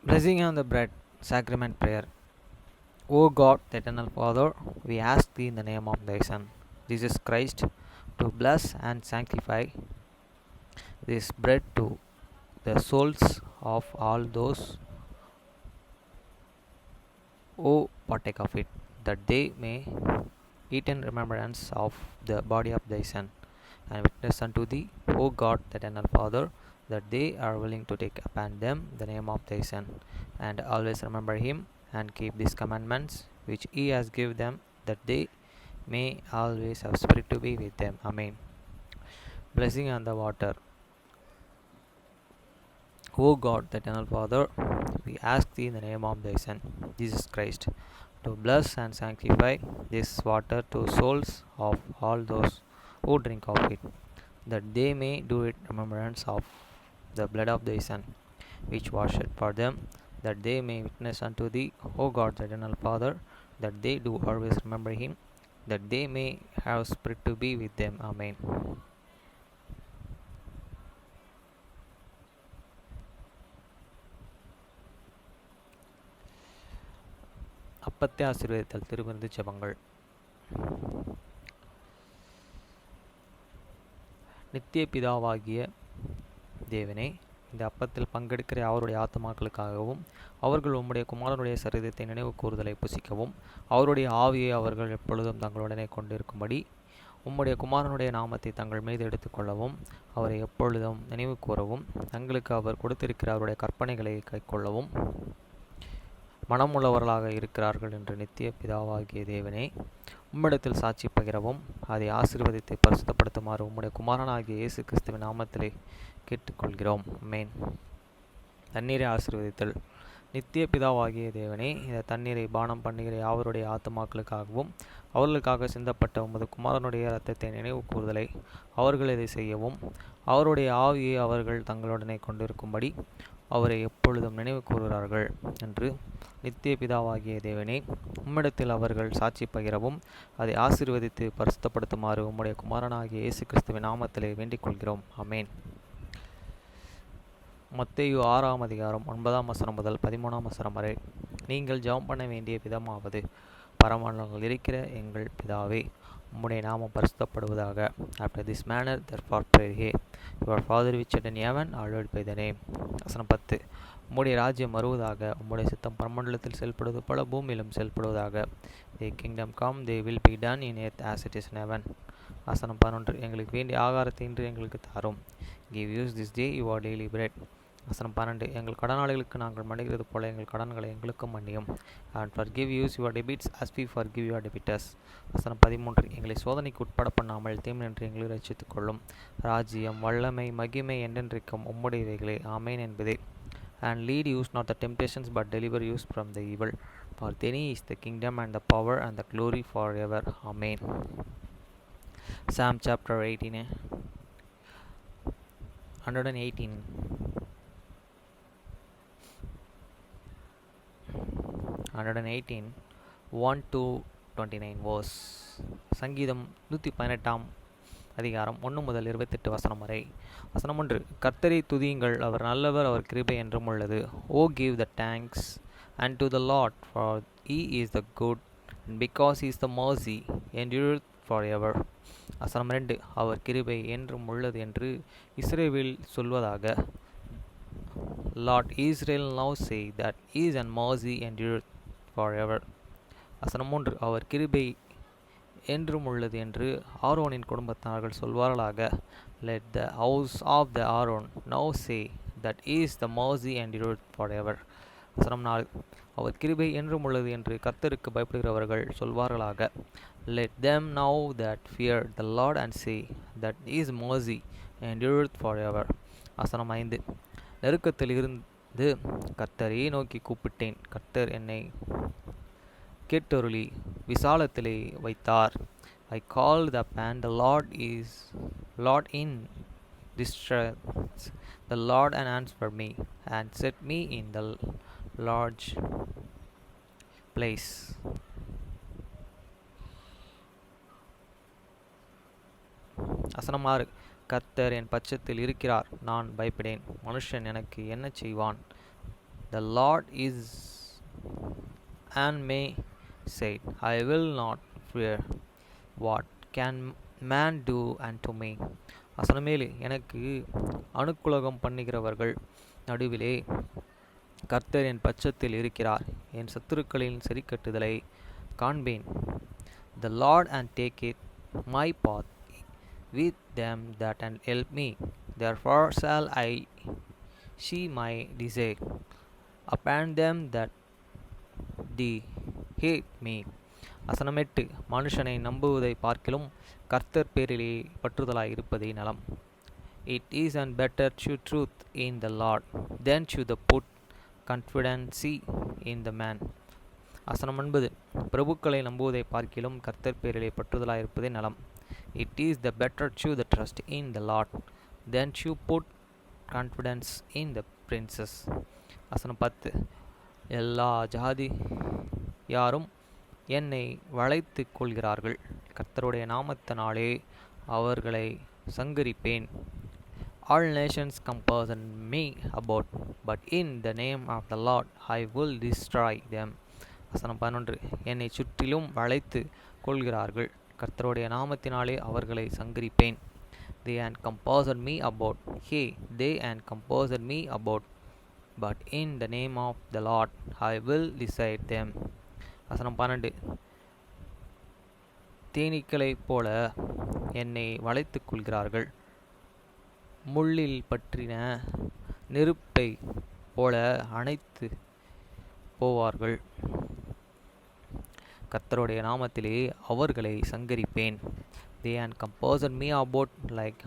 Blessing on the bread, sacrament prayer. O God, the eternal Father, we ask thee in the name of thy Son, Jesus Christ, to bless and sanctify this bread to the souls of all those who partake of it, that they may eat in remembrance of the body of thy Son, and witness unto thee, O God, the eternal Father, that they are willing to take upon them the name of thy Son, and always remember him, and keep these commandments which he has given them, that they may always have spirit to be with them. Amen. Blessing on the water. O God, the eternal Father, we ask thee in the name of thy Son, Jesus Christ, to bless and sanctify this water to souls of all those who drink of it, that they may do it in remembrance of the blood of thy Son, which was shed for them, that they may witness unto thee, O God, the eternal Father, that they do always remember him, that they may have spirit to be with them. Amen. அப்பத்தை ஆசீர்வதித்தல் திருவிருந்து ஜெபங்கள். நித்திய பிதாவாகிய தேவனே, இந்த அப்பத்தில் பங்கெடுக்கிற அவருடைய ஆத்மாக்களுக்காகவும் அவர்கள் உம்முடைய குமாரனுடைய சரீரத்தை நினைவு கூறுதலை புசிக்கவும் அவருடைய ஆவியை அவர்கள் எப்பொழுதும் தங்களுடனே கொண்டிருக்கும்படி உம்முடைய குமாரனுடைய நாமத்தை தங்கள் மீது எடுத்துக்கொள்ளவும் அவரை எப்பொழுதும் நினைவு கூறவும் தங்களுக்கு அவர் கொடுத்திருக்கிற அவருடைய கற்பனைகளை கைக்கொள்ளவும் மனமுள்ளவர்களாக இருக்கிறார்கள் என்று நித்திய பிதாவாகிய தேவனே, உம்மிடத்தில் சாட்சி பகிரவும் அதை ஆசீர்வதித்து பரிசுத்தப்படுத்துமாறு உம்முடைய குமாரனாகிய இயேசு கிறிஸ்துவின் நாமத்திலே கேட்டுக்கொள்கிறோம். ஆமென். தண்ணீரை ஆசீர்வதித்தல். நித்திய பிதாவாகிய தேவனே, இந்த தண்ணீரை பானம் பண்ணுகிற யாவருடைய ஆத்துமாக்களுக்காகவும் அவர்களுக்காக சிந்தப்பட்ட உமது குமாரனுடைய இரத்தத்தை நினைவு கூறுதலை அவர்கள் இதை செய்யவும் அவருடைய ஆவியை அவர்கள் தங்களுடனே கொண்டிருக்கும்படி அவரை எப்பொழுதும் நினைவு கூறுகிறார்கள் என்று நித்திய பிதாவாகிய தேவனே, உம்மிடத்தில் அவர்கள் சாட்சி பகிரவும் அதை ஆசீர்வதித்து பரிசுத்தப்படுத்துமாறு உம்முடைய குமாரனாகிய இயேசு கிறிஸ்துவின் நாமத்திலே வேண்டிக் கொள்கிறோம். ஆமென். மத்தேயு 6ஆம் அதிகாரம் 9ஆம் வசனம் முதல் 13ஆம் வசனம் வரை. நீங்கள் ஜெபம் பண்ண வேண்டிய விதமாவது, பரமண்டலங்களில் இருக்கிற எங்கள் பிதாவே, உம்முடைய நாமம் பரிசுத்தப்படுவதாக. After this manner therefore pray ye, your Father which art in heaven, hallowed be thy name. வசனம் 10. உம்முடைய ராஜ்யம் வருவதாக, உம்முடைய சித்தம் பரமண்டலத்தில் செயல்படுவது போல பூமியிலும் செயல்படுவதாக. Thy kingdom come, thy will be done in earth as it is in heaven. வசனம் 11. எங்களுக்கு வேண்டிய ஆகாரத்தை இன்று எங்களுக்கு தாரும். Give us this day your daily bread. வசனம் 12. எங்கள் கடனாளிகளுக்கு நாங்கள் மன்னிக்கிறது போல எங்கள் கடன்களை எங்களுக்கும் மன்னியும். And forgive us your debits as we forgive your debtors. வசனம் 13. எங்களை சோதனைக்கு உட்பட பண்ணாமல் தீமையின்றி எங்களை ரட்சித்துக் கொள்ளும். ராஜ்யம், வல்லமை, மகிமை என்றென்றைக்கும் உம்முடையவைகளே. ஆமென் என்பதே. And lead us not the temptations, but deliver us from the evil. For thine is the kingdom and the power and the glory forever. Amen. Psalm chapter 18. 118. 1 to 29 verse. சங்கீதம் 118ஆம் அதிகாரம் 1 முதல் 28 வசனம் வரை. வசனம் 1. கர்த்தரை துதியுங்கள், அவர் நல்லவர், அவர் கிருபை என்றும் உள்ளது. O give the thanks unto the Lord, for he is the good, and because he is the mercy endureth forever. வசனம் 2. அவர் கிருபை என்றும் உள்ளது என்று இஸ்ரவேல் சொல்வதாக. Lord Israel now say that his and mercy endureth forever. வசனம் 3. அவர் கிருபை என்றும் உள்ளது என்று ஆரோனின் குடும்பத்தார்கள் சொல்வார்களாக. Let the house of the Aaron now say that is the mercy endureth forever. வசனம் 4. அவர் கிருபை என்றும் உள்ளது என்று கர்த்தருக்கு பயப்படுகிறவர்கள் சொல்வார்களாக. Let them now that fear the Lord and say that his mercy endureth forever. வசனம் 5. நெருக்கத்தில் இருந்து கர்த்தரை நோக்கி கூப்பிட்டேன், கர்த்தர் என்னை கேட்டருளி விசாலத்திலே வைத்தார். I called upon the Lord in distress, the Lord answered me and set me in the large place. வசனம் 6. கர்த்தர் என் பட்சத்தில் இருக்கிறார், நான் பயப்படேன். மனுஷன் எனக்கு என்ன செய்வான்? The Lord is and may said, I will not fear. What can man do unto me? வசனம் 7. எனக்கு அனுக்குலகம் பண்ணுகிறவர்கள் நடுவிலே கர்த்தர் என் பட்சத்தில் இருக்கிறார். என் சத்துருக்களின் சரிக்கட்டுதலை காண்பேன். The Lord and take it my path with them that and help me. Therefore shall I see my desire upon them that they hate me. வசனம் 8. மனுஷனை நம்புவதை பார்க்கிலும் கர்த்தர் பேரிலே பற்றுதலாய் இருப்பதே நலம். It is and better to truth in the Lord than to the put confidence in the man. வசனம் 9. பிரபுக்களை நம்புவதை பார்க்கிலும் கர்த்தர் பேரிலே பற்றுதலாய் இருப்பதே நலம். It is the better to the trust in the Lord than to put confidence in the princes. வசனம் 10. எல்லா ஜாதி யாரும் என்னை வளைத்து கொள்கிறார்கள். கர்த்தருடைய நாமத்தினாலே அவர்களை சங்கரிப்பேன். All nations compass me about, but in the name of the Lord I will destroy them. வசனம் 11. என்னை சுற்றிலும் வளைத்து கொள்கிறார்கள். கர்த்தருடைய நாமத்தினாலே அவர்களை சங்கரிப்பேன். They and compassed me about, hey, they and compassed me about, but in the name of the Lord I will decide them. வசனம் 12. தேனீக்களைப் போல என்னை வளைத்து கொள்கிறார்கள். முள்ளில் பற்றின நெருப்பை போல அணைத்து போவார்கள். கர்த்தருடைய நாமத்திலே அவர்களை சங்கரிப்பேன். They and compassed me about like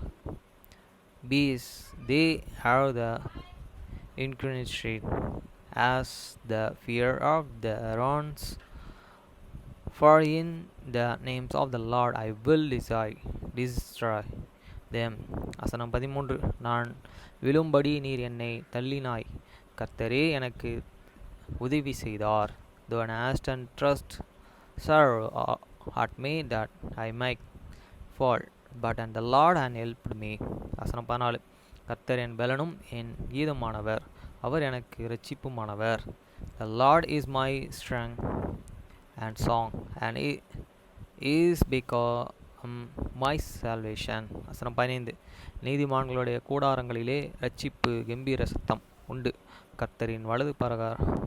bees. They have the inclination as the fear of the runs. For in the names of the Lord I will destroy them. வசனம் 13. நான் விழும்படி நீர் என்னை தள்ளினாய். கர்த்தரே எனக்கு உதவி செய்தார். Thou hast and trust serve at me that I might fall, but and the Lord and helped me. வசனம் 14. கர்த்தர் என் பலனும் என் கீதமானவர். அவர் எனக்கு இரட்சிப்புமானவர். The Lord is my strength and song, and he is become my salvation. வசனம் 15. நீதிமான்களுடைய கூடாரங்களிலே இரட்சிப்பு கம்பீர சத்தம் உண்டு. கர்த்தரின் வலது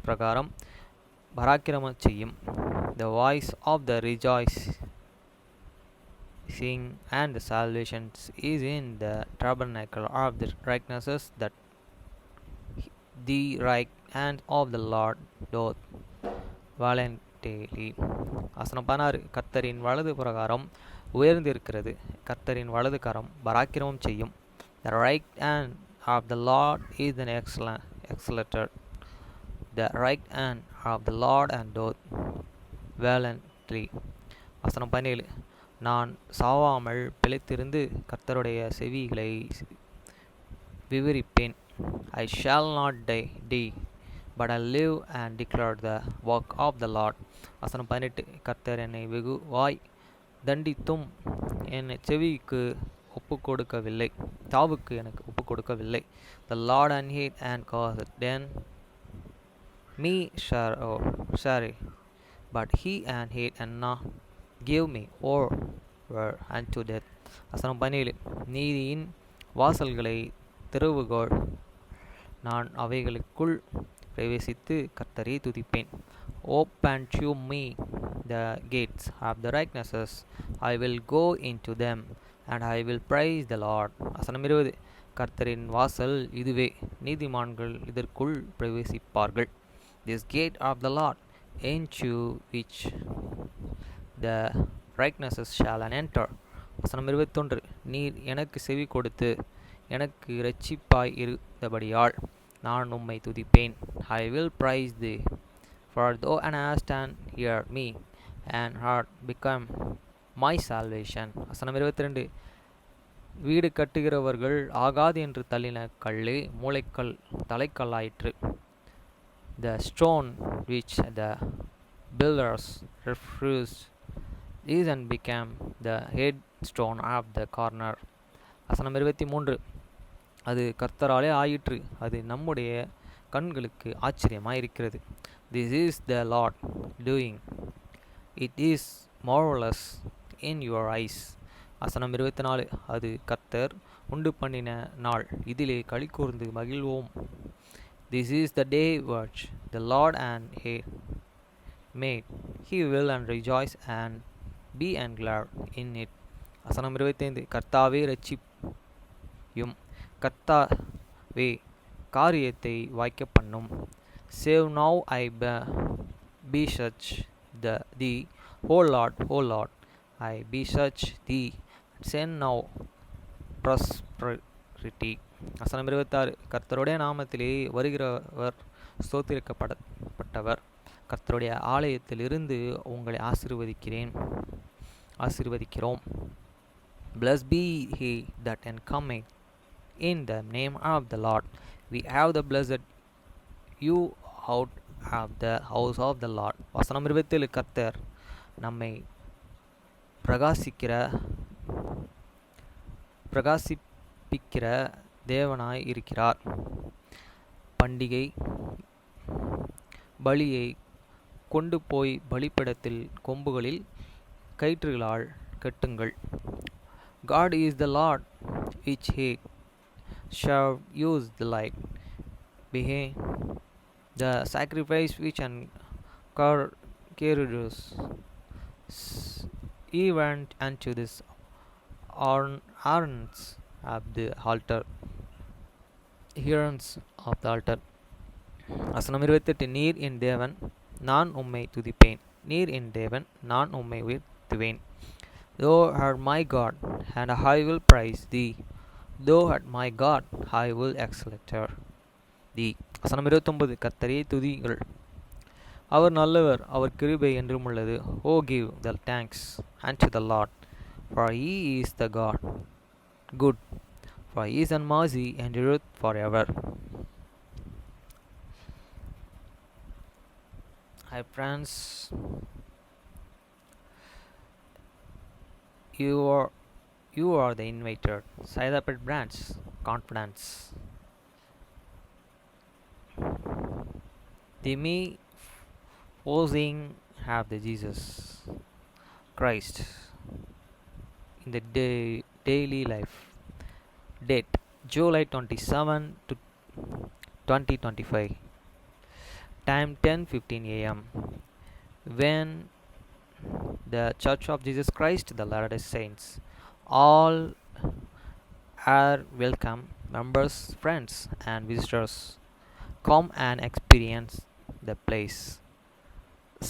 பிரகாரம் பராக்கிரமம் செய்யும். The voice of the rejoicing and the salvation is in the tabernacle of the righteousness that the right hand of the Lord doth valiantly. வசனம் 16. கர்த்தரின் வலது பிரகாரம் உயர்ந்திருக்கிறது. கர்த்தரின் வலது கரம் பராக்கிரமம் செய்யும். The right hand of the Lord is an exalted. The right hand of the Lord and doth valiantly. வசனம் 17. நான் சாவாமல் பிழைத்திருந்து கர்த்தருடைய செவிகளை விவரிப்பேன். I shall not die, but I live and declare the work of the Lord. வசனம் 18. கர்த்தர் என்னை வெகுவாய் தண்டித்தும் என் செவிக்கு ஒப்புக்கொடுக்கவில்லை. தாவுக்கு எனக்கு ஒப்புக்கொடுக்கவில்லை. The Lord and hate and caused then me sorry, but he and hate and not give me over unto death. வசனம் 17. நீதியின் வாசல்களை திறவுகோள். நான் அவைகளுக்குள் பிரவேசித்து கர்த்தரை துதிப்பேன். Open to me the gates of the righteousness. I will go into them and I will praise the Lord. வசனம் 20. கர்த்தரின் வாசல் இதுவே, நீதிமான்கள் இதற்குள் பிரவேசிப்பார்கள். This gate of the Lord, into which the righteousness shall enter. வசனம் 21. நீர் எனக்கு செவி கொடுத்து எனக்கு இரட்சிப்பாய் இருந்தபடியால் நான் உம்மை துதிப்பேன். I will praise thee, for thou hast heard me, and art become my salvation. வசனம் 22. வீடு கட்டுகிறவர்கள் ஆகாது என்று தள்ளின கல்லே மூளைக்கல் தலைக்கல்லாயிற்று. The stone which the builders refused is and became the headstone of the corner. வசனம் 23. அது கர்த்தராலே ஆயிற்று. அது நம்முடைய கண்களுக்கு ஆச்சரியமாயிருக்கிறது. This is the Lord doing. It is marvelous in your eyes. வசனம் 24. அது கர்த்தர் உண்டு பண்ணின நாள், இதிலே களி கூர்ந்து மகிழ்வோம். This is the day which the Lord and he made. He will and rejoice and be and glad in it. வசனம் 25. கர்த்தாவே இரட்சியும், கர்த்தாவே காரியத்தை வாய்க்க பண்ணும். Save now, I beseech thee, O Lord, I beseech thee, send now prosperity. வசனம் 26. கர்த்தருடைய நாமத்திலே வருகிறவர் ஸ்தோத்திரிக்கப்பட்டவர். கர்த்தருடைய ஆலயத்திலிருந்து உங்களை ஆசீர்வதிக்கிறோம். Blessed be he that cometh in the name of the Lord. We have the blessed you out of the house of the Lord. வசனம் 27. கர்த்தர் நம்மை பிரகாசிப்பிக்கிற தேவனாய் இருக்கிறார். பண்டிகை பலியை கொண்டு போய் பலிபீடத்தில் கொம்புகளில் கயிற்றுகளால் கட்டுங்கள். God is the Lord which he shall use the light behind the sacrifice which carries even unto this arms of the altar. Hearance of the altar. வசனம் 28. நீர் என் தேவன், நான் உம்மை துதிப்பேன். நீர் என் தேவன், நான் உம்மை உயர்த்துவேன். Thou art my God, and I will praise thee. Thou art my God, I will exalt thee. வசனம் 29. கர்த்தரை துதியுங்கள், அவர் நல்லவர், அவர் கிருபை என்றும் உள்ளது. O give the thanks unto the Lord, for he is the God good, for his mercy endureth forever. Hi friends, you are the invited. Saidapet branch confidence. The me posing have the Jesus Christ in the daily life. Date July 27 to 2025. Time 10:15 a.m. When the Church of Jesus Christ, the Latter-day Saints. All are welcome. Members, friends, and visitors, come and experience the place.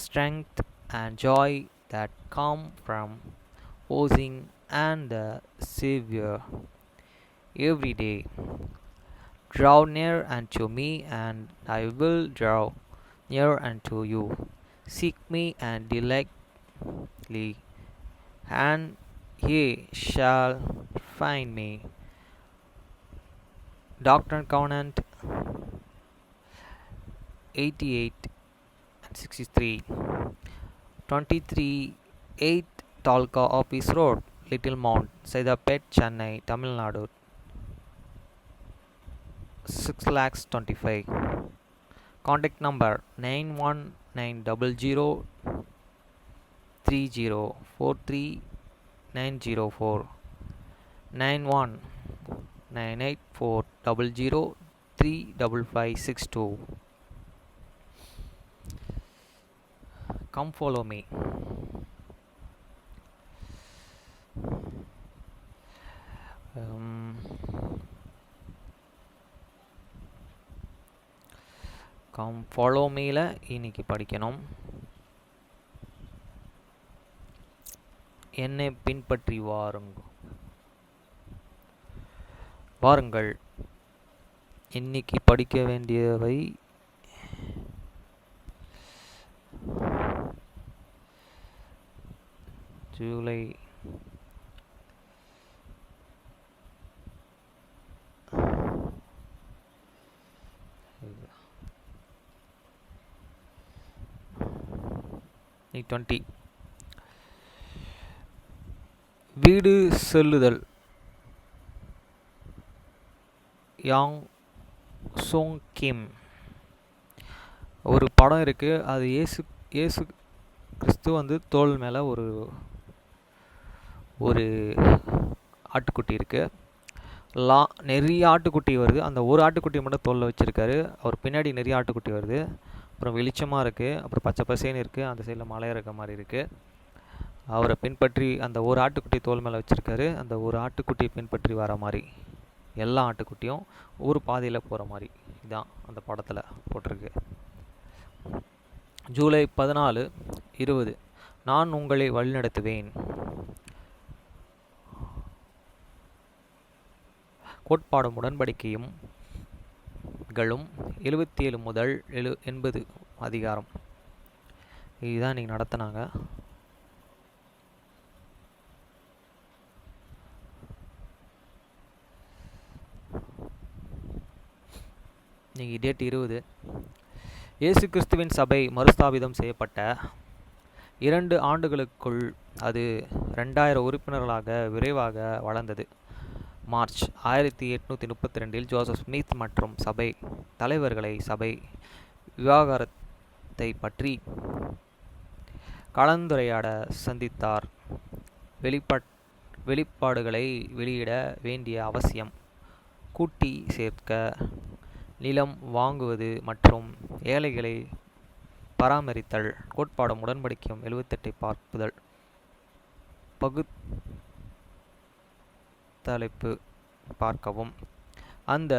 Strength and joy that come from posing and the Savior every day. Draw near unto me, and I will draw near unto you. Seek me and diligently, and ye shall find me. Doctrine and Covenant 88 and 63. 23-8 Talka Office Road, Little Mount, Saidapet, Chennai, Tamil Nadu 6,25,000. Contact number 919030439904 919840035562. Come follow me. Come follow மீல இன்னைக்கு படிக்கணும். என்னை பின்பற்றி வாருங்கள். இன்னைக்கு படிக்க வேண்டியவை ஜூலை வீடு செல்லுதல். யாங் சோங் கிம் ஒரு படம் இருக்குது. அது இயேசு கிறிஸ்து வந்து தோள் மேலே ஒரு ஒரு ஆட்டுக்குட்டி இருக்குது. நிறைய ஆட்டுக்குட்டி வருது. அந்த ஒரு ஆட்டுக்குட்டியை மட்டும் தோளில் வச்சுருக்காரு. அவர் பின்னாடி நிறைய ஆட்டுக்குட்டி வருது. அப்புறம் வெளிச்சமாக இருக்குது. அப்புறம் பச்சை பசேன்னு இருக்குது. அந்த சைடில் மலை இருக்க மாதிரி இருக்குது. அவரை பின்பற்றி அந்த ஒரு ஆட்டுக்குட்டி தோல் மேலே வச்சுருக்காரு. அந்த ஒரு ஆட்டுக்குட்டியை பின்பற்றி வர மாதிரி எல்லா ஆட்டுக்குட்டியும் ஒரு பாதையில் போகிற மாதிரி இதுதான் அந்த படத்தில் போட்டிருக்கு. ஜூலை 14, 20 நான் உங்களை வழிநடத்துவேன். கோட்பாடும் உடன்படிக்கையும் 77 முதல் 80 அதிகாரம். இதுதான் இன்றைக்கி நடத்தினாங்க. இன்றைக்கி டேட் 20. இயேசு கிறிஸ்துவின் சபை மறுஸ்தாபிதம் செய்யப்பட்ட 2 ஆண்டுகளுக்குள் அது 2000 உறுப்பினர்களாக விரைவாக வளர்ந்தது. மார்ச் 1832 ஜோசப் ஸ்மித் மற்றும் சபை தலைவர்களை சபை விவகாரத்தை பற்றி கலந்துரையாட சந்தித்தார். வெளிப்பாடுகளை வெளியிட வேண்டிய அவசியம், கூட்டி சேர்க்க, நிலம் வாங்குவது மற்றும் ஏழைகளை பராமரித்தல், கோட்பாடும் உடன்படிக்கையும் 78 பார்ப்புதல், பகுத்தலைப்பு பார்க்கவும். அந்த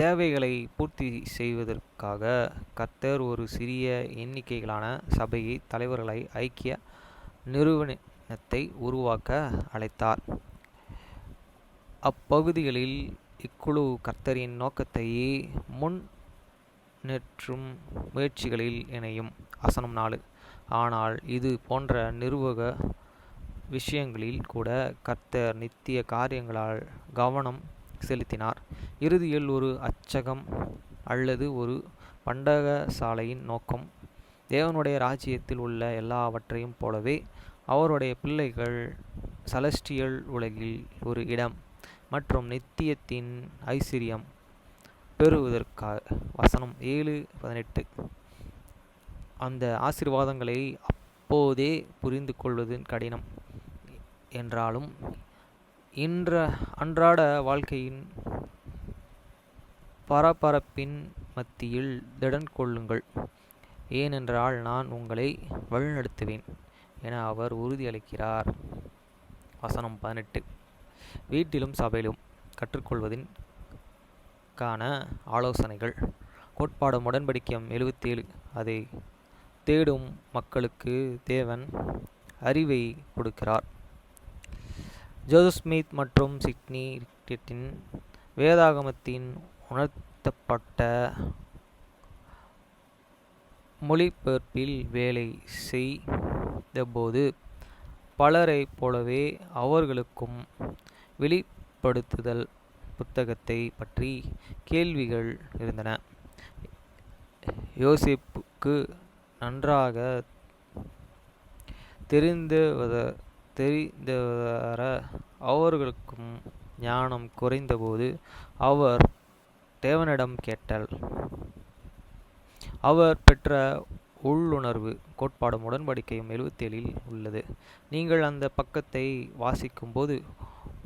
தேவைகளை பூர்த்தி செய்வதற்காக கர்த்தர் ஒரு சிறிய எண்ணிக்கையிலான சபையை தலைவர்களை ஐக்கிய நிறுவனத்தை உருவாக்க அழைத்தார். அப்பகுதிகளில் இக்குழு கர்த்தரின் நோக்கத்தை முன்னேற்றும் முயற்சிகளில் இணையும். வசனம் 4 ஆனால் இது போன்ற நிர்வாக விஷயங்களில் கூட கர்த்தர் நித்திய காரியங்களால் கவனம் செலுத்தினார். இறுதியில் ஒரு அச்சகம் அல்லது ஒரு பண்டக சாலையின் நோக்கம் தேவனுடைய ராஜ்யத்தில் உள்ள எல்லாவற்றையும் போலவே அவருடைய பிள்ளைகள் செலஸ்டியல் உலகில் ஒரு இடம் மற்றும் நித்தியத்தின் ஐஸ்வர்யம் பெறுவதற்காக. வசனம் 7-18 அந்த ஆசீர்வாதங்களை அப்போதே புரிந்து கொள்வது கடினம் என்றாலும் அன்றாட வாழ்க்கையின் பரபரப்பின் மத்தியில் திடன் கொள்ளுங்கள், ஏனென்றால் நான் உங்களை வழிநடத்துவேன் என அவர் உறுதியளிக்கிறார். வசனம் 18 வீட்டிலும் சபையிலும் கற்றுக்கொள்வதின் ஆலோசனைகள். கோட்பாடும் உடன்படிக்கையும் 77 அதை தேடும் மக்களுக்கு தேவன் அறிவை கொடுக்கிறார். ஜோசப் ஸ்மித் மற்றும் சிட்னி ரிக்டனின் வேதாகமத்தின் உணர்த்தப்பட்ட மொழிபெயர்ப்பில் வேலை செய்தபோது பலரைப் போலவே அவர்களுக்கும் வெளிப்படுத்துதல் புத்தகத்தை பற்றி கேள்விகள் இருந்தன. யோசேப்புக்கு நன்றாக தெரிந்தவர அவர்களுக்கும் ஞானம் குறைந்தபோது அவர் தேவனிடம் கேட்டால் அவர் பெற்ற உள்ளுணர்வு. கோட்பாடும் உடன்படிக்கையும் 77 உள்ளது. நீங்கள் அந்த பக்கத்தை வாசிக்கும்போது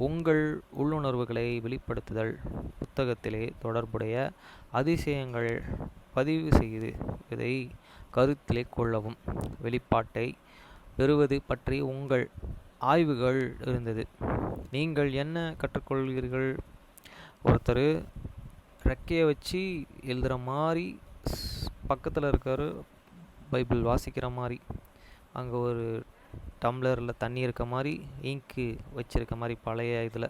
உங்கள் உள்ளுணர்வுகளை வெளிப்படுத்துதல் புத்தகத்திலே தொடர்புடைய அதிசயங்கள் பதிவு செய்வதை கருத்திலே கொள்ளவும். வெளிப்பாட்டை பெறுவது பற்றி உங்கள் ஆய்வுகள் இருந்தது. நீங்கள் என்ன கற்றுக்கொள்கிறீர்கள்? ஒருத்தர் ரெக்கையை வச்சு எழுதுகிற மாதிரி பக்கத்தில் இருக்கார், பைபிள் வாசிக்கிற மாதிரி, அங்கே ஒரு டம்ளரில் தண்ணி இருக்க மாதிரி, இங்கு வச்சிருக்க மாதிரி பழைய இதில்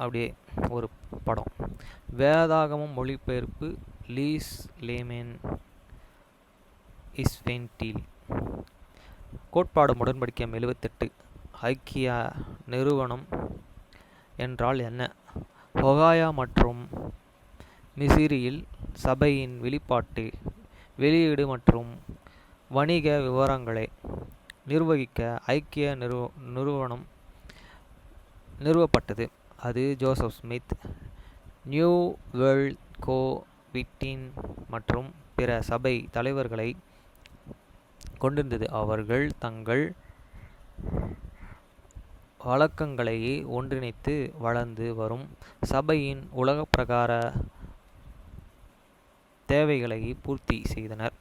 அப்படியே ஒரு படம். வேதாகமம் மொழிபெயர்ப்பு லீஸ் லேமேன் இஸ்வென்டில். கோட்பாடும் உடன்படிக்கையும் 78 ஐக்கிய நிறுவனம் என்றால் என்ன? ஒகாயா மற்றும் மிசிரியில் சபையின் வெளியீடு மற்றும் வணிக விவரங்களை நிர்வகிக்க ஐக்கிய நிறுவனம் நிறுவப்பட்டது. அது ஜோசப் ஸ்மித், நியூ வேர்ல்ட் கோ விட்டின் மற்றும் பிற சபை தலைவர்களை கொண்டிருந்தது. அவர்கள் தங்கள் வழக்கங்களையே ஒன்றிணைத்து வளர்ந்து வரும் சபையின் உலகப்பிரகார தேவைகளை பூர்த்தி செய்தனர்.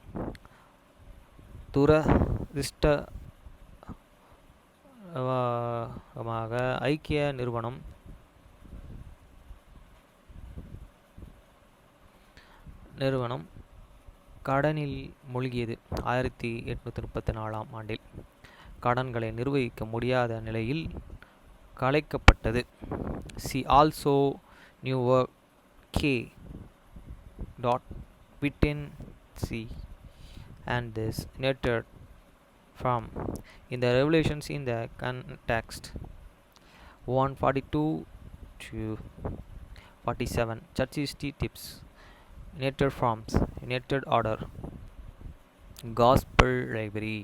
துரதிர்ஷ்டவசமாக ஐக்கிய நிறுவனம் கடனில் மூழ்கியது. 1834 ஆண்டில் கடன்களை நிர்வகிக்க முடியாத நிலையில் கலைக்கப்பட்டது. She also Newark K. Whitten she and this netted from in the revelations in the context 142 to 47 church history tips netted from netted order gospel library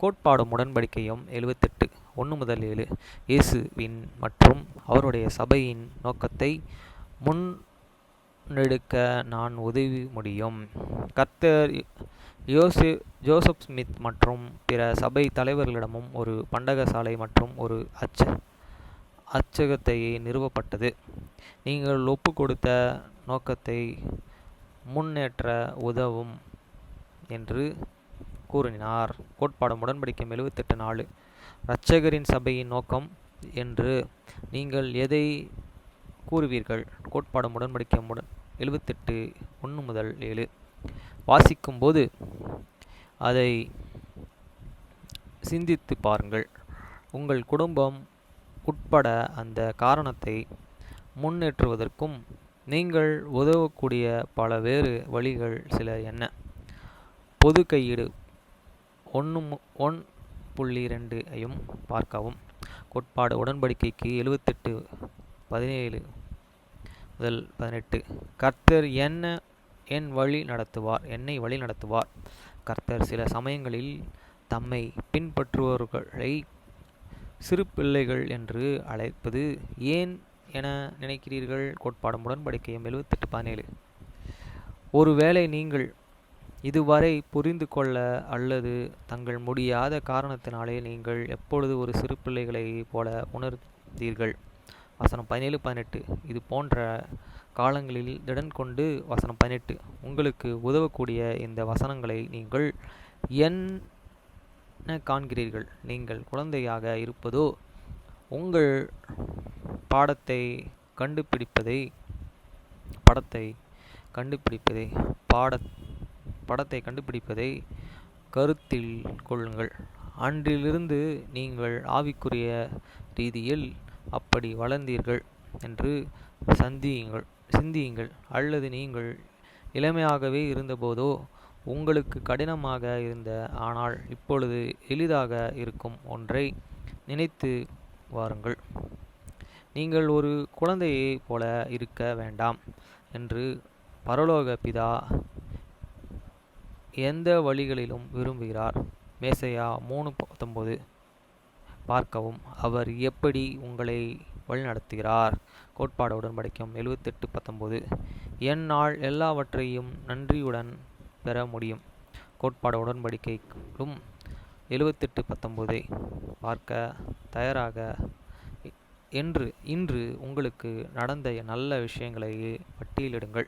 கோட்பாடும் உடன்படிக்கையும் 78 1 முதல் 7 இயேசுவின் மற்றும் அவருடைய சபையின் நோக்கத்தை முன்னெடுக்க நான் உதவி முடியும். கர்த்தர் ஜோசப் ஸ்மித் மற்றும் பிற சபை தலைவர்களிடமும் ஒரு பண்டகசாலை மற்றும் ஒரு அச்சகத்தை நிறுவப்பட்டது. நீங்கள் ஒப்பு கொடுத்த நோக்கத்தை முன்னேற்ற உதவும் என்று கூறினார். கோட்பாடும் உடன்படிக்கையும் 78 4 இரட்சகரின் சபையின் நோக்கம் என்று நீங்கள் எதை கூறுவீர்கள்? கோட்பாடும் உடன்படிக்கையும் 78 1 முதல் 7 வாசிக்கும்போது அதை சிந்தித்து பாருங்கள். உங்கள் குடும்பம் உட்பட அந்த காரணத்தை முன்னேற்றுவதற்கும் நீங்கள் உதவக்கூடிய பல வேறு வழிகள் சில என்ன? பொது கையீடு 1.2 ஐயும் பார்க்கவும். கோட்பாடு உடன்படிக்கைக்கு 78 17 முதல் 18 கர்த்தர் என்னை வழி நடத்துவார். கர்த்தர் சில சமயங்களில் தம்மை பின்பற்றுபவர்களை சிறு பிள்ளைகள் என்று அழைப்பது ஏன் என நினைக்கிறீர்கள்? கோட்பாடும் உடன்படிக்கையும் 78 17 ஒருவேளை நீங்கள் இதுவரை புரிந்து கொள்ள அல்லது தங்கள் முடியாத காரணத்தினாலே நீங்கள் எப்பொழுது ஒரு சிறு பிள்ளைகளை போல உணர்ந்தீர்கள். வசனம் 17 18 இது போன்ற காலங்களில் திடன் கொண்டு. வசனம் 18 உங்களுக்கு உதவக்கூடிய இந்த வசனங்களை நீங்கள் என்ன காண்கிறீர்கள்? நீங்கள் குழந்தையாக இருப்பதோ உங்கள் படத்தை கண்டுபிடிப்பதை கருத்தில் கொள்ளுங்கள். அன்றிலிருந்து நீங்கள் ஆவிக்குரிய ரீதியில் அப்படி வளர்ந்தீர்கள் என்று சிந்தியுங்கள். அல்லது நீங்கள் இளமையாகவே இருந்தபோதோ உங்களுக்கு கடினமாக இருந்த ஆனால் இப்பொழுது எளிதாக இருக்கும் ஒன்றை நினைத்து வாருங்கள். நீங்கள் ஒரு குழந்தையைப் போல இருக்க வேண்டாம் என்று பரலோக பிதா எந்த வழிகளிலும் விரும்புகிறார். மேசையா 3:19 பார்க்கவும். அவர் எப்படி உங்களை வழிநடத்துகிறார். கோட்பாடு உடன்படிக்கையும் 78:19 என்னால் எல்லாவற்றையும் நன்றியுடன் பெற முடியும். கோட்பாடு உடன்படிக்கைகளும் 78:19 பார்க்க தயாராக இன்று உங்களுக்கு நடந்த நல்ல விஷயங்களையே பட்டியலிடுங்கள்.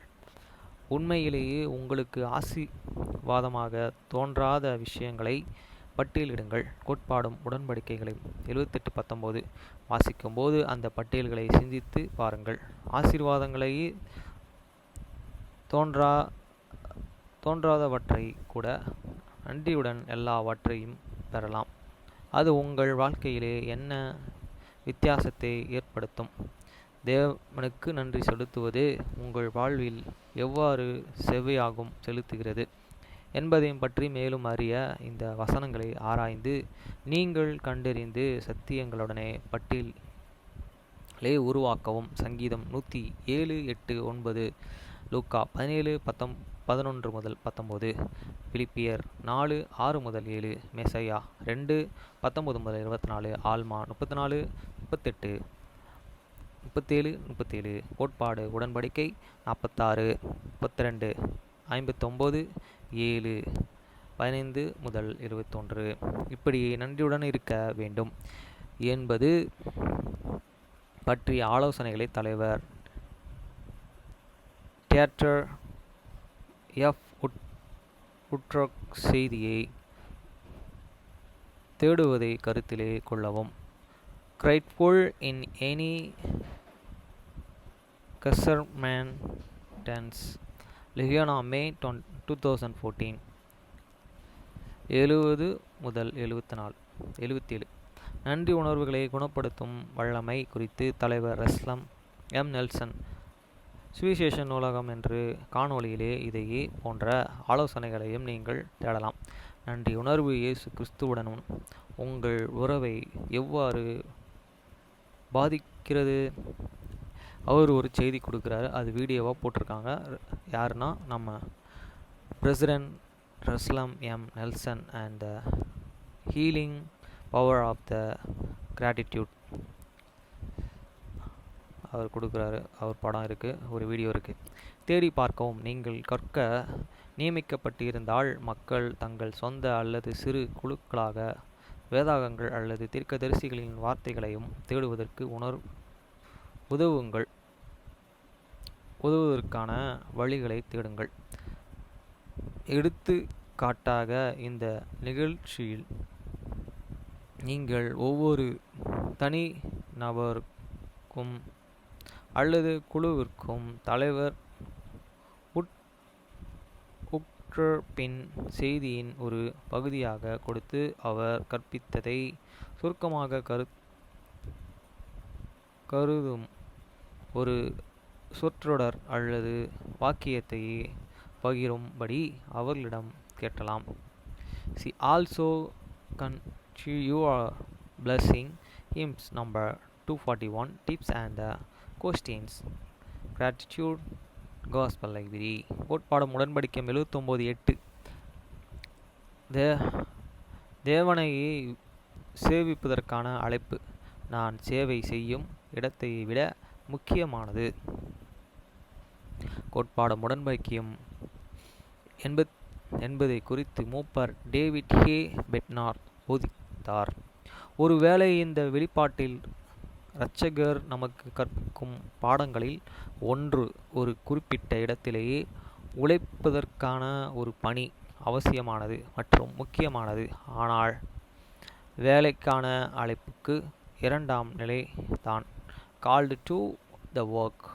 உண்மையிலேயே உங்களுக்கு ஆசீர்வாதமாக தோன்றாத விஷயங்களை பட்டியலிடுங்கள். கோட்பாடும் உடன்படிக்கைகளையும் 78:19 வாசிக்கும்போது அந்த பட்டியல்களை சிந்தித்து பாருங்கள். ஆசீர்வாதங்களையே தோன்றாதவற்றை கூட நன்றியுடன் எல்லாவற்றையும் பெறலாம். அது உங்கள் வாழ்க்கையிலே என்ன வித்தியாசத்தை ஏற்படுத்தும்? தேவனுக்கு நன்றி செலுத்துவது உங்கள் வாழ்வில் எவ்வாறு செவ்வையாகும் செலுத்துகிறது என்பதையும் பற்றி மேலும் அறிய இந்த வசனங்களை ஆராய்ந்து நீங்கள் கண்டறிந்து சத்தியங்களுடனே பட்டியலை உருவாக்கவும். சங்கீதம் 107 8 9 லூக்கா 17 11 19 பிலிப்பியர் 4 6 7 மேசையா 2 19 24 ஆல்மா 34 38 37 கோட்பாடு உடன்படிக்கை 46 32 59 7 15 முதல் 21. இப்படி நன்றியுடன் இருக்க வேண்டும் என்பது பற்றிய ஆலோசனைகளை தலைவர் தியேட்டர் எஃப் உட்ரோக் செய்தியை தேடுவதை கருத்திலே கொள்ளவும். Grateful in any circumstance. லிஹியானா மே 2014. 70 முதல் 77. நன்றி உணர்வுகளை குணப்படுத்தும் வல்லமை குறித்து தலைவர் ரஸ்லம் எம் நெல்சன் சுவிசேஷ நூலகம் என்று காணொளியிலே இதையே போன்ற ஆலோசனைகளையும் நீங்கள் தேடலாம். நன்றி உணர்வு இயேசு கிறிஸ்துவுடனும் உங்கள் உறவை எவ்வாறு பாதிக்கிறது? அவர் ஒரு செய்தி கொடுக்குறாரு, அது வீடியோவாக போட்டிருக்காங்க. யாருன்னா நம்ம president Russell M Nelson and the healing power of the gratitude அவர் கொடுக்குறாரு. அவர் படம் இருக்குது, ஒரு வீடியோ இருக்குது, தேடி பார்க்கவும். நீங்கள் கற்க நியமிக்கப்பட்டிருந்தால் மக்கள் தங்கள் சொந்த அல்லது சிறு குழுக்களாக வேதாகங்கள் அல்லது தீர்க்கதரிசிகளின் வார்த்தைகளையும் தேடுவதற்கு உதவுவதற்கான வழிகளை தேடுங்கள். எடுத்து காட்டாக இந்த நிகழ்ச்சியில் நீங்கள் ஒவ்வொரு தனி நபருக்கும் அல்லது குழுவிற்கும் தலைவர் பின் செய்தியின் ஒரு பகுதியாக கொடுத்து அவர் கற்பித்ததை சுருக்கமாக கருதும் ஒரு சொற்றொடர் அல்லது வாக்கியத்தை பகிரும்படி அவர்களிடம் கேட்கலாம். She also continue blessing hymns number 241 tips and questions. Gratitude Gospel Library. கோட்பாடும் உடன்படிக்கை 79:8. தேவனை சேவிப்பதற்கான அழைப்பு நான் சேவை செய்யும் இடத்தை விட முக்கியமானது. கோட்பாடும் உடன்படிக்கையும் என்பதை குறித்து மூப்பர் டேவிட் ஹே பெட்னார் போதித்தார். ஒருவேளை இந்த வெளிப்பாட்டில் இரட்சகர் நமக்கு கற்பிக்கும் பாடங்களில் ஒன்று ஒரு குறிப்பிட்ட இடத்திலேயே உழைப்பதற்கான ஒரு பணி அவசியமானது மற்றும் முக்கியமானது. ஆனால் வேலைக்கான அழைப்புக்கு இரண்டாம் நிலை தான். Called to the work.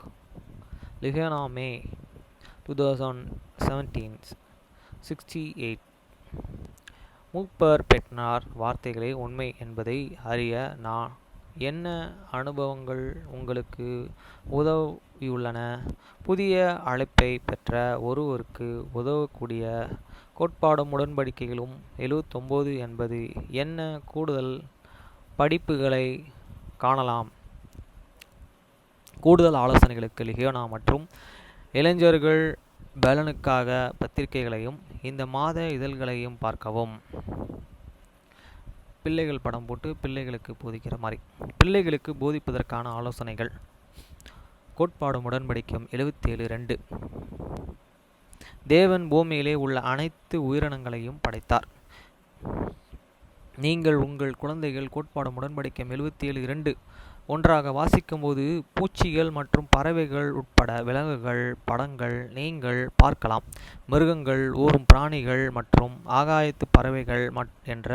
லிஹியானா மே 2017 68. மூப்பர் பெட்னார் வார்த்தைகளே உண்மை என்பதை அறிய நான் என்ன அனுபவங்கள் உங்களுக்கு உதவியுள்ளன? புதிய அழைப்பை பெற்ற ஒருவருக்கு உதவக்கூடிய கோட்பாடும் உடன்படிக்கைகளும் 79 என்பது என்ன? கூடுதல் படிப்புகளை காணலாம். கூடுதல் ஆலோசனைகளுக்கு லிஹியானா மற்றும் இளைஞர்கள் பலனுக்காக பத்திரிகைகளையும் இந்த மாத இதழ்களையும் பார்க்கவும். பிள்ளைகள் படம் போட்டு பிள்ளைகளுக்கு போதிக்கிற மாதிரி பிள்ளைகளுக்கு போதிப்பதற்கான ஆலோசனைகள். கோட்பாடும் உடன்படிக்கையும் 77:2. தேவன் பூமியிலே உள்ள அனைத்து உயிரினங்களையும் படைத்தார். நீங்கள் உங்கள் குழந்தைகள் கோட்பாடும் உடன்படிக்கையும் 77:2 ஒன்றாக வாசிக்கும்போது பூச்சிகள் மற்றும் பறவைகள் உட்பட விலங்குகள் படங்கள் நீங்கள் பார்க்கலாம். மிருகங்கள், ஊரும் பிராணிகள் மற்றும் ஆகாயத்து பறவைகள் என்ற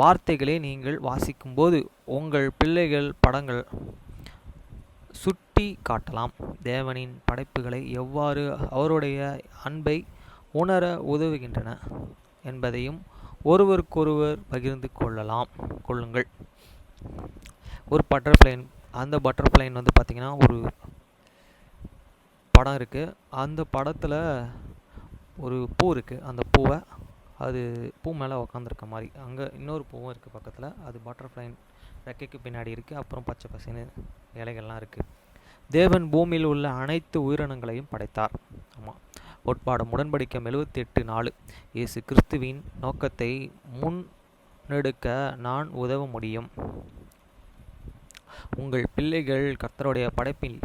வார்த்தைகளை நீங்கள் வாசிக்கும்போது உங்கள் பிள்ளைகள் படங்கள் சுட்டி காட்டலாம். தேவனின் படைப்புகளை எவ்வாறு அவருடைய அன்பை உணர உதவுகின்றன என்பதையும் ஒருவருக்கொருவர் பகிர்ந்து கொள்ளுங்கள். ஒரு பட்டர்ஃப்ளைன், அந்த பட்டர்ஃப்ளைன் பார்த்திங்கன்னா ஒரு படம் இருக்குது. அந்த படத்தில் ஒரு பூ இருக்குது. அந்த பூவை அது பூ மேலே உக்காந்துருக்க மாதிரி அங்கே இன்னொரு பூவும் இருக்குது பக்கத்தில். அது பட்டர்ஃப்ளைன் ரெக்கைக்கு பின்னாடி இருக்குது. அப்புறம் பச்சை பசைன்னு இலைகள்லாம் இருக்குது. தேவன் பூமியில் உள்ள அனைத்து உயிரினங்களையும் படைத்தார். ஆமாம். கோட்பாடும் உடன்படிக்கையும் 78:4. இயேசு கிறிஸ்துவின் நோக்கத்தை முன்னெடுக்க நான் உதவ முடியும். உங்கள் பிள்ளைகள் கர்த்தருடைய படைப்பில்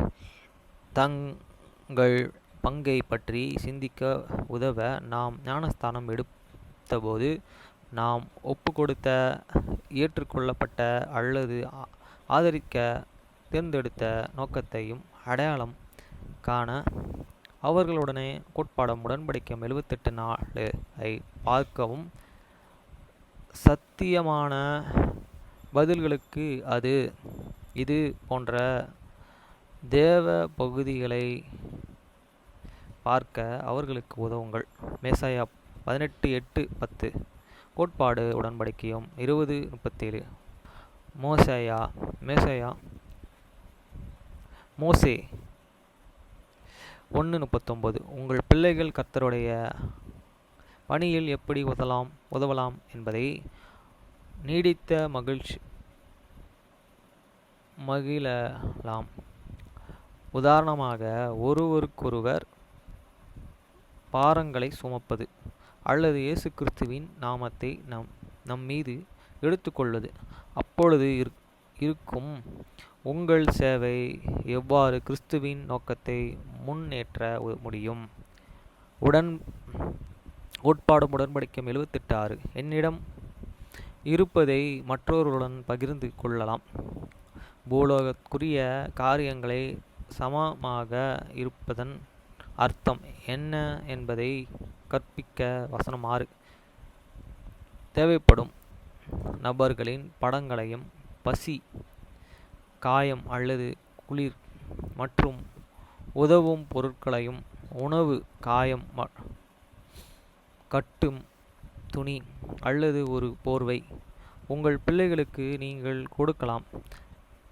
தங்கள் பங்கை பற்றி சிந்திக்க உதவ நாம் ஞானஸ்தானம் எடுத்தபோது நாம் ஒப்புக்கொடுத்த, ஏற்றுக்கொள்ளப்பட்ட அல்லது ஆதரிக்க தேர்ந்தெடுத்த நோக்கத்தையும் அடையாளம் காண அவர்களுடனே கோட்பாடும் உடன்படிக்கை 78 ஐ பார்க்கவும். சத்தியமான பதில்களுக்கு இது போன்ற தேவ பகுதிகளை பார்க்க அவர்களுக்கு உதவுங்கள். மேசாயா 18:8-10, கோட்பாடு உடன்படிக்கையும் 20:37, மோசே 1:39. உங்கள் பிள்ளைகள் கர்த்தருடைய பணியில் எப்படி உதவலாம் என்பதை நீடித்த மகிழலாம். உதாரணமாக, ஒருவருக்கொருவர் பாரங்களை சுமப்பது அல்லது இயேசு கிறிஸ்துவின் நாமத்தை நம்மீது எடுத்துக்கொள்வது. அப்பொழுது இருக்கும் உங்கள் சேவை எவ்வாறு கிறிஸ்துவின் நோக்கத்தை முன்னேற்ற முடியும். கோட்பாடும் உடன்படிக்கையும் 78:6. என்னிடம் இருப்பதை மற்றவர்களுடன் பகிர்ந்து கொள்ளலாம். பூலோகத்துக்குரிய காரியங்களை சமமாக இருப்பதன் அர்த்தம் என்ன என்பதை கற்பிக்க வசனம் 6. தேவைப்படும் நபர்களின் படங்களையும் பசி, காயம் அல்லது குளிர் மற்றும் உதவும் பொருட்களையும் உணவு, காயம், கட்டும் துணி அல்லது ஒரு போர்வை உங்கள் பிள்ளைகளுக்கு நீங்கள் கொடுக்கலாம்.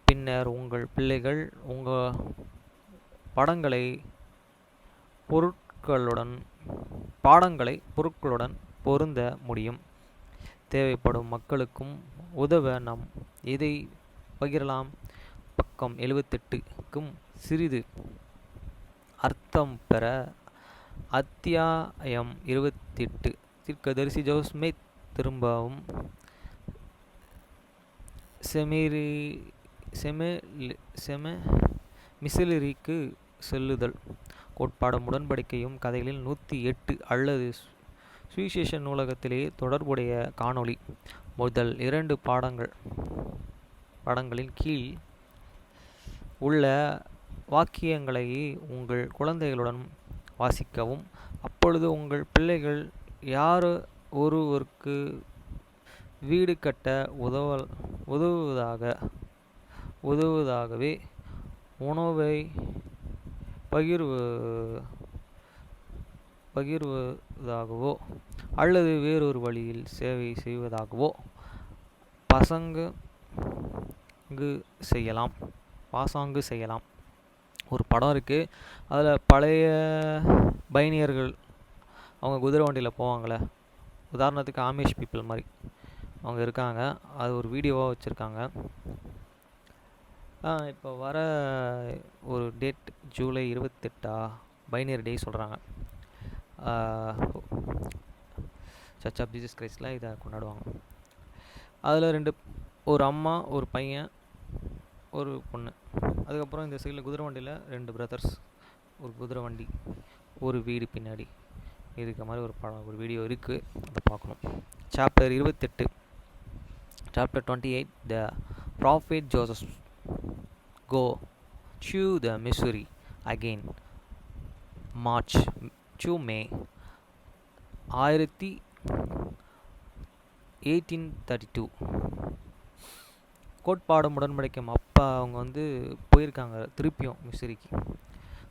பின்னர் உங்கள் பிள்ளைகள் உங்கள் பாடங்களை பொருட்களுடன் பொருந்த முடியும். தேவைப்படும் மக்களுக்கும் உதவ நாம் எதை பகிரலாம். பக்கம் 78க்கும் சிறிது அர்த்தம் பெற அத்தியாயம் 28. தீர்க்கதரிசி ஜோஸ்மித் திரும்பவும் மிசிலரிக்கு செல்லுதல். கோட்பாடும் உடன்படிக்கையும் கதைகளில் 108 அல்லது சுவிசேஷ நூலகத்திலேயே தொடர்புடைய காணொளி. முதல் 2 பாடங்களின் கீழ் உள்ள வாக்கியங்களை உங்கள் குழந்தைகளுடன் வாசிக்கவும். அப்பொழுது உங்கள் பிள்ளைகள் யாரோ ஒருவருக்கு வீடு கட்ட உதவுவதாகவே, உணவை பகிர்வதாகவோ அல்லது வேறொரு வழியில் சேவை செய்வதாகவோ பாசாங்கு செய்யலாம். ஒரு படம் இருக்குது. அதில் பழைய பைனியர்கள் அவங்க குதிரை வண்டியில் போவாங்களே, உதாரணத்துக்கு ஆமிஷ் பீப்புள் மாதிரி அவங்க இருக்காங்க. அது ஒரு வீடியோவாக வச்சுருக்காங்க. இப்போ வர ஒரு டேட் ஜூலை 28 பைனியர் டே சொல்கிறாங்க. சர்ச் ஆஃப் ஜீசஸ் கிரைஸ்டில் இதை கொண்டாடுவாங்க. அதில் ஒரு அம்மா, ஒரு பையன், ஒரு பொண்ணு. அதுக்கப்புறம் இந்த சைடில் குதிரை வண்டியில் 2 பிரதர்ஸ், ஒரு குதிரை வண்டி, ஒரு வீடு பின்னாடி இருக்க மாதிரி ஒரு வீடியோ இருக்குது. அதை பார்க்கணும். Chapter 28. Chapter 28. The prophet Joseph go to the Missouri again. March to May 1832. கோட்பாடும் உடன்படிக்கையும் அப்பா அவங்க போயிருக்காங்க திருப்பியும் மிஸ்ஸூரிக்கு.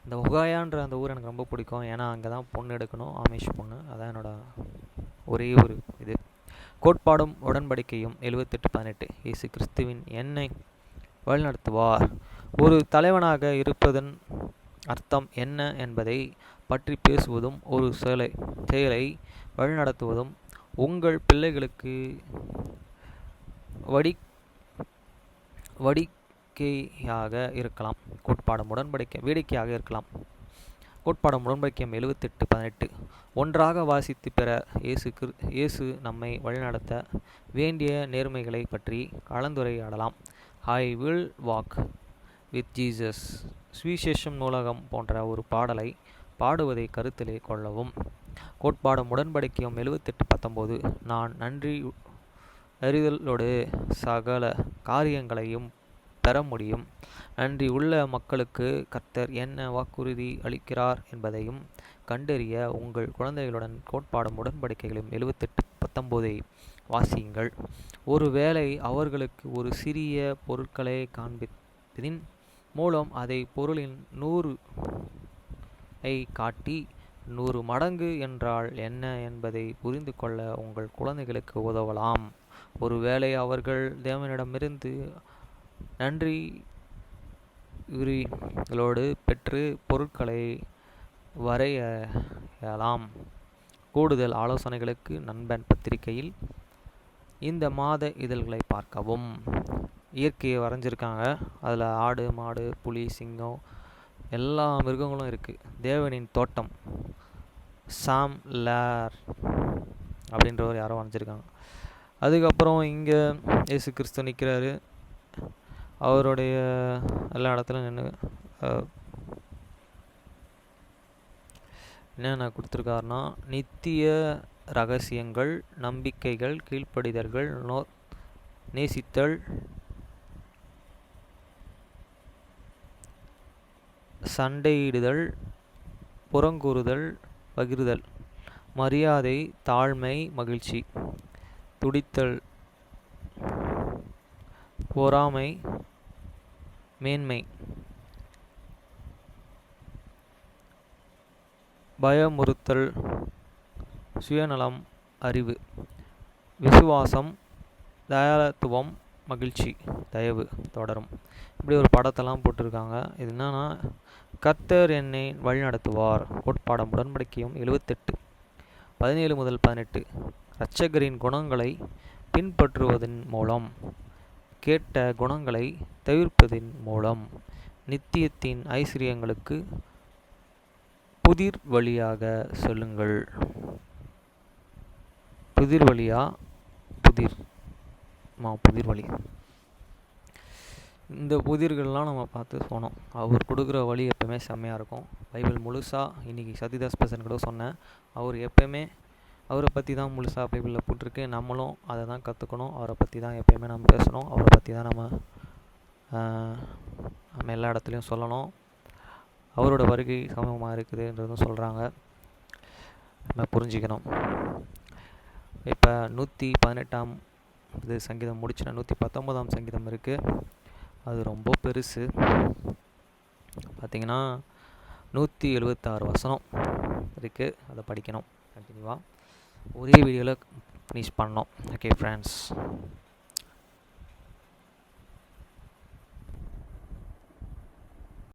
இந்த ஒகாயான்ற அந்த ஊர் எனக்கு ரொம்ப பிடிக்கும். ஏன்னா அங்கே தான் பொண்ணு எடுக்கணும், ஆமேஷ் பொண்ணு. அதான் என்னோட ஒரே ஒரு இது. கோட்பாடும் உடன்படிக்கையும் 78:18. இயேசு கிறிஸ்துவின் என்னை வழிநடத்துவார். ஒரு தலைவனாக இருப்பதன் அர்த்தம் என்ன என்பதை பற்றி பேசுவதும் ஒரு செயலை வழிநடத்துவதும் உங்கள் பிள்ளைகளுக்கு வேடிக்கையாக இருக்கலாம். வேடிக்கையாக இருக்கலாம். கோட்பாடும் உடன்படிக்கையும் 78:18. ஒன்றாக வாசித்து பெற இயேசு நம்மை வழிநடத்த வேண்டிய நேர்மைகளை பற்றி கலந்துரையாடலாம். I will walk with Jesus, சுவிசேஷம் நூலகம் போன்ற ஒரு பாடலை பாடுவதை கருத்திலே கொள்ளவும். கோட்பாடும் உடன்படிக்கையும் 78:19. நான் நன்றி அறிதலோடு சகல காரியங்களையும் பெற முடியும். நன்றி உள்ள மக்களுக்கு கர்த்தர் என்ன வாக்குறுதி அளிக்கிறார் என்பதையும் கண்டறிய உங்கள் குழந்தைகளுடன் கோட்பாடும் உடன்படிக்கைகளையும் 78:19 வாசியுங்கள். ஒருவேளை அவர்களுக்கு ஒரு சிறிய பொருட்களை காண்பிப்பதின் மூலம் அதை பொருளின் 100 காட்டி 100 மடங்கு என்றால் என்ன என்பதை புரிந்து கொள்ள உங்கள் குழந்தைகளுக்கு உதவலாம். ஒருவேளை அவர்கள் தேவனிடமிருந்து நன்றி உரிகளோடு பெற்று பொருட்களை வரையலாம். கூடுதல் ஆலோசனைகளுக்கு நண்பன் பத்திரிகையில் இந்த மாத இதழ்களை பார்க்கவும். இயற்கையை வரைஞ்சிருக்காங்க. அதில் ஆடு, மாடு, புலி, சிங்கம் எல்லா மிருகங்களும் இருக்குது. தேவனின் தோட்டம், சாம் லேர் அப்படின்றவர் யாரோ வரைஞ்சிருக்காங்க. அதுக்கப்புறம் இங்கே இயேசு கிறிஸ்து நிற்கிறாரு. அவருடைய எல்லா இடத்துலையும் நின்று என்னென்ன கொடுத்துருக்காருன்னா, நித்திய ரகசியங்கள், நம்பிக்கைகள், கீழ்ப்படிதல்கள், நேசித்தல், சண்டையிடுதல், புறங்கூறுதல், பகிர்தல், மரியாதை, தாழ்மை, மகிழ்ச்சி, துடித்தல், பொறாமை, மேன்மை, பயமுறுத்தல், சுயநலம், அறிவு, விசுவாசம், தயாளத்துவம், மகிழ்ச்சி, தயவு, தொடரும். இப்படி ஒரு படத்தெல்லாம் போட்டிருக்காங்க. இது என்னன்னா, கர்த்தர் என்னை வழிநடத்துவார். கோட்பாடும் உடன்படிக்கையும் 78:17-18. இரட்சகரின் குணங்களை பின்பற்றுவதன் மூலம், கேட்ட குணங்களை தவிர்ப்பதன் மூலம் நித்தியத்தின் ஐஸ்வர்யங்களுக்கு புதிர் வழியாக செல்லுங்கள். புதிர் வழியா புதிர் வழி. இந்த புதிர்கள்லாம் நம்ம பார்த்து போனோம். அவர் கொடுக்குற வழி எப்போவுமே செம்மையாக இருக்கும். பைபிள் முழுசாக இன்றைக்கி சத்யதாஸ் பிரசன் கூட சொன்னேன். அவர் எப்போயுமே அவரை பற்றி தான் முழுசாக பைபிளில் போட்டிருக்கு. நம்மளும் அதை தான் கற்றுக்கணும். அவரை பற்றி தான் எப்போயுமே நம்ம பேசணும். அவரை பற்றி தான் நம்ம எல்லா இடத்துலையும் சொல்லணும். அவரோட வருகை சமூகமாக இருக்குதுன்றதும் சொல்கிறாங்க. நம்ம புரிஞ்சிக்கணும். இப்போ 118ஆம் இது சங்கீதம் முடிச்சுனா 119ஆம் சங்கீதம் இருக்குது. அது ரொம்ப பெருசு. பார்த்திங்கன்னா 176 வசனம் இருக்குது. அதை படிக்கணும் கண்டினியூவாக. ஒரே வீடியோவில் ஃபினிஷ் பண்ணோம். Okay friends.